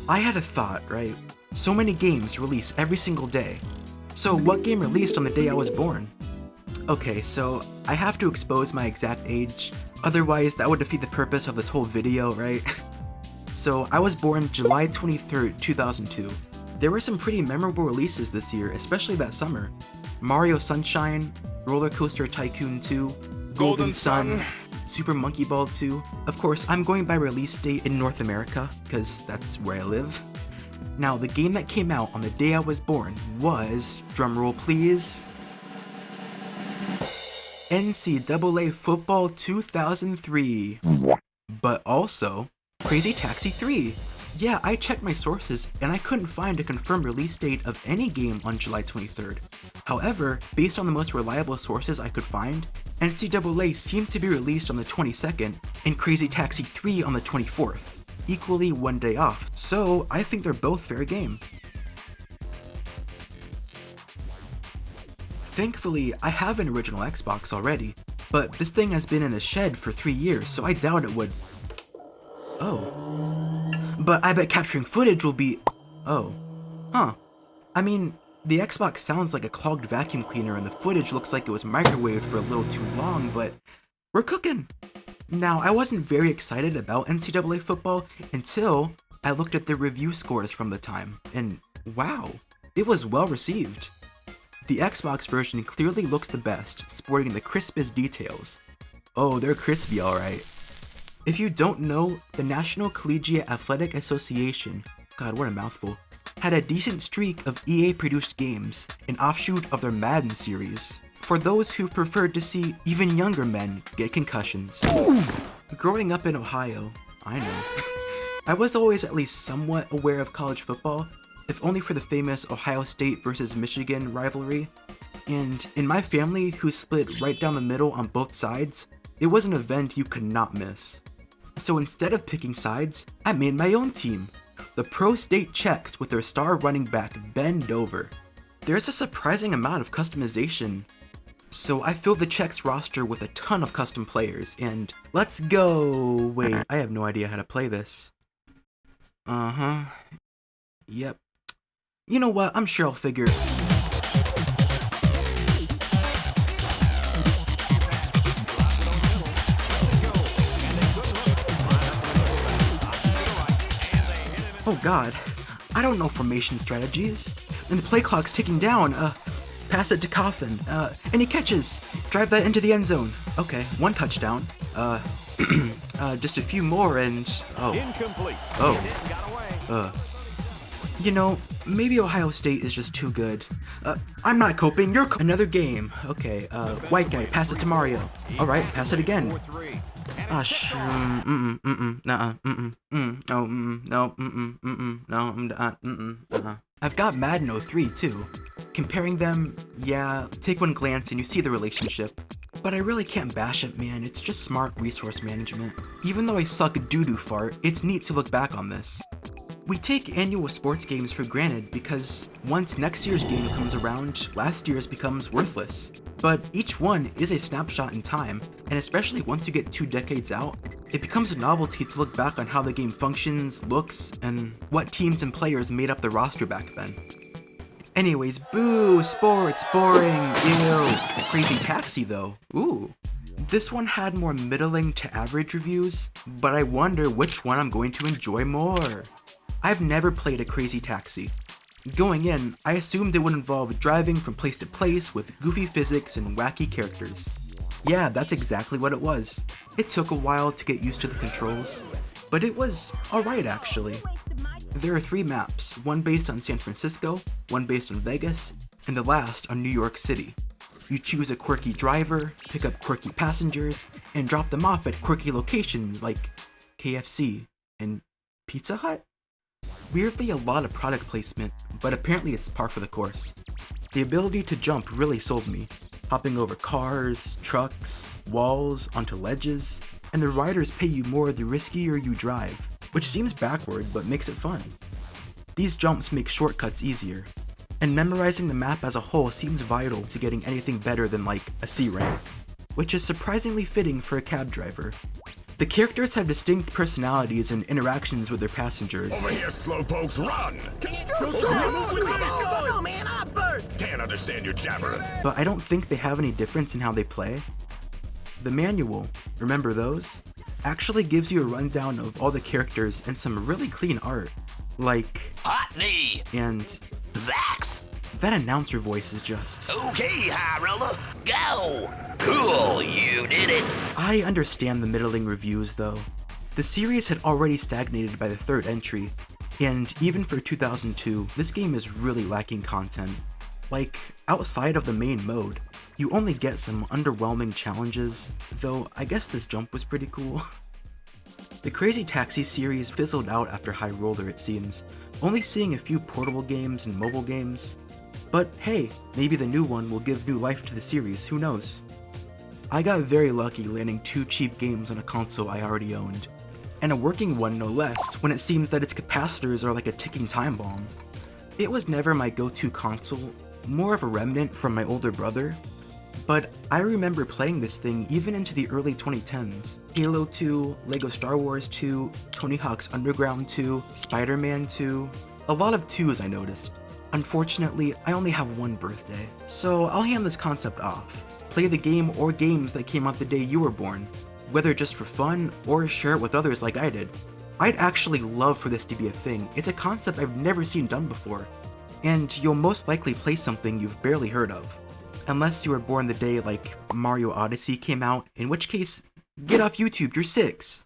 I had a thought, right? So many games release every single day. So what game released on the day I was born? Okay, so I have to expose my exact age, otherwise that would defeat the purpose of this whole video, right? So I was born July 23rd, 2002. There were some pretty memorable releases this year, especially that summer. Mario Sunshine, Roller Coaster Tycoon 2, Golden Sun, Super Monkey Ball 2. Of course, I'm going by release date in North America, because that's where I live. Now, the game that came out on the day I was born was, drumroll please, NCAA Football 2003. But also, Crazy Taxi 3. Yeah, I checked my sources and I couldn't find a confirmed release date of any game on July 23rd. However, based on the most reliable sources I could find, NCAA seemed to be released on the 22nd and Crazy Taxi 3 on the 24th, equally one day off, so I think they're both fair game. Thankfully, I have an original Xbox already, but this thing has been in a shed for 3 years, so I doubt it would... Oh. But I bet capturing footage will be... Oh. Huh. I mean, the Xbox sounds like a clogged vacuum cleaner and the footage looks like it was microwaved for a little too long, but we're cooking! Now, I wasn't very excited about NCAA football until I looked at the review scores from the time, and wow, it was well received. The Xbox version clearly looks the best, sporting the crispest details. Oh, they're crispy alright. If you don't know, the National Collegiate Athletic Association, God what a mouthful, had a decent streak of EA-produced games, an offshoot of their Madden series, for those who preferred to see even younger men get concussions. Growing up in Ohio, I know, I was always at least somewhat aware of college football, if only for the famous Ohio State versus Michigan rivalry, and in my family, who split right down the middle on both sides, it was an event you could not miss. So instead of picking sides, I made my own team, the Pro State Czechs with their star running back Ben Dover. There's a surprising amount of customization, so I filled the Czechs roster with a ton of custom players, and let's go! Wait, I have no idea how to play this. Yep. You know what, I'm sure I'll figure... Oh god, I don't know formation strategies. And the play clock's ticking down. Pass it to Coffin. And he catches. Drive that into the end zone. Okay, 1 touchdown. Just a few more and... Oh. Incomplete. Oh. You know, maybe Ohio State is just too good. I'm not coping, you're another game. Okay, white guy, pass it to Mario. Alright, pass it again. I've got Madden 03 too. Comparing them, yeah, take one glance and you see the relationship. But I really can't bash it, man, it's just smart resource management. Even though I suck doo-doo fart, it's neat to look back on this. We take annual sports games for granted because once next year's game comes around, last year's becomes worthless. But each one is a snapshot in time, and especially once you get 2 decades out, it becomes a novelty to look back on how the game functions, looks, and what teams and players made up the roster back then. Anyways, boo, sports, boring, ew. Crazy Taxi though, ooh. This one had more middling to average reviews, but I wonder which one I'm going to enjoy more. I've never played a Crazy Taxi. Going in, I assumed it would involve driving from place to place with goofy physics and wacky characters. Yeah, that's exactly what it was. It took a while to get used to the controls, but it was alright actually. There are 3 maps, one based on San Francisco, one based on Vegas, and the last on New York City. You choose a quirky driver, pick up quirky passengers, and drop them off at quirky locations like KFC and Pizza Hut? Weirdly a lot of product placement, but apparently it's par for the course. The ability to jump really sold me, hopping over cars, trucks, walls, onto ledges, and the riders pay you more the riskier you drive, which seems backward but makes it fun. These jumps make shortcuts easier, and memorizing the map as a whole seems vital to getting anything better than like a C rank, which is surprisingly fitting for a cab driver. The characters have distinct personalities and interactions with their passengers. Over here, slowpokes, run! No, man, I'm first. Can't understand your jabbering. But I don't think they have any difference in how they play. The manual, remember those? Actually gives you a rundown of all the characters and some really clean art. Like... Hotney! And... Zax! That announcer voice is just... Okay, High Roller, go! Cool, you did it! I understand the middling reviews though. The series had already stagnated by the third entry, and even for 2002, this game is really lacking content. Like, outside of the main mode, you only get some underwhelming challenges, though I guess this jump was pretty cool. The Crazy Taxi series fizzled out after High Roller, it seems, only seeing a few portable games and mobile games. But hey, maybe the new one will give new life to the series, who knows? I got very lucky landing 2 cheap games on a console I already owned, and a working one no less, when it seems that its capacitors are like a ticking time bomb. It was never my go-to console, more of a remnant from my older brother, but I remember playing this thing even into the early 2010s. Halo 2, LEGO Star Wars 2, Tony Hawk's Underground 2, Spider-Man 2, a lot of 2s I noticed. Unfortunately, I only have one birthday, so I'll hand this concept off. Play the game or games that came out the day you were born, whether just for fun or share it with others like I did. I'd actually love for this to be a thing. It's a concept I've never seen done before, and you'll most likely play something you've barely heard of. Unless you were born the day like Mario Odyssey came out, in which case, get off YouTube, you're 6.